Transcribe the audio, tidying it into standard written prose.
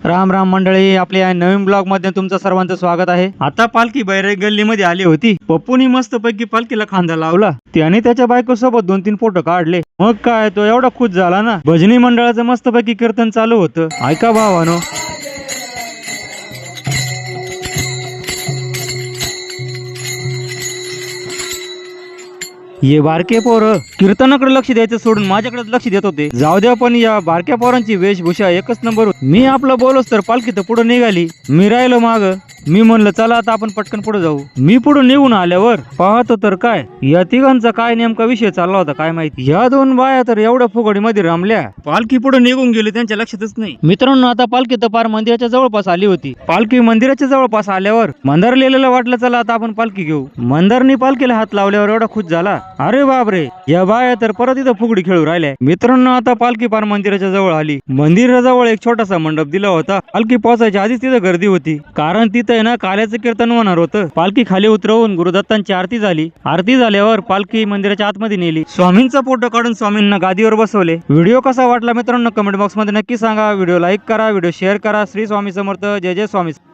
राम राम मंडळी, आपल्या या नवीन ब्लॉग मध्ये तुमचं सर्वांचं स्वागत आहे। आता पालखी बैरग गल्ली मध्ये आली होती। पप्पूनी मस्त पैकी पालखीला खांदा लावला, त्याने त्याच्या बायको सोबत 2-3 फोटो काढले। मग काय तो एवढा खुश झाला ना। भजनी मंडळाचं मस्त पैकी कीर्तन चालू होतं, ऐका भावानो। ये बारके पोर कीर्तनाकडे लक्ष द्यायचं सोडून माझ्याकडे लक्ष देत होते। जाऊ द्या, पण या बारक्या पोरांची वेशभूषा एकच नंबर होती। मी आपलं बोलोस तर पालखी तर पुढे निघाली, मी राहिलो माग। मी म्हणलं चला आता आपण पटकन पुढे जाऊ। मी पुढे निघून आल्यावर पाहतो तर काय या तिघांचा काय नेमका विषय चालला होता काय माहिती। या दोन बाया तर एवढ्या फुगडीमध्ये रमल्या, पालखी पुढे निघून गेली त्यांच्या लक्षातच नाही। मित्रांनो, आता पालखी तर पार मंदिराच्या जवळपास आली होती। पालखी मंदिराच्या जवळपास आल्यावर मंदारलेला वाटलं चला आता आपण पालखी घेऊ। मंदारनी पालखीला हात लावल्यावर एवढा खुश झाला, अरे बापरे या बाया तर परत इथं फुगडी खेळू राहिल्या। मित्रांनो, आता पालखी पार मंदिराच्या जवळ आली। मंदिराजवळ एक छोटासा मंडप दिला होता। पालखी पोहोचायच्या आधीच तिथं गर्दी होती, कारण तिथं ना काल्याचं कीर्तन होणार होतं। पालखी खाली उतरवून गुरुदत्तांची आरती झाली। आरती झाल्यावर पालखी मंदिराच्या आतमध्ये नेली। स्वामींचा फोटो काढून स्वामींना गादीवर बसवले। व्हिडिओ कसा वाटला मित्रांनो कमेंट बॉक्स मध्ये नक्की सांगा। व्हिडिओ लाईक करा, व्हिडिओ शेअर करा। श्री स्वामी समर्थ, जय जय स्वामी।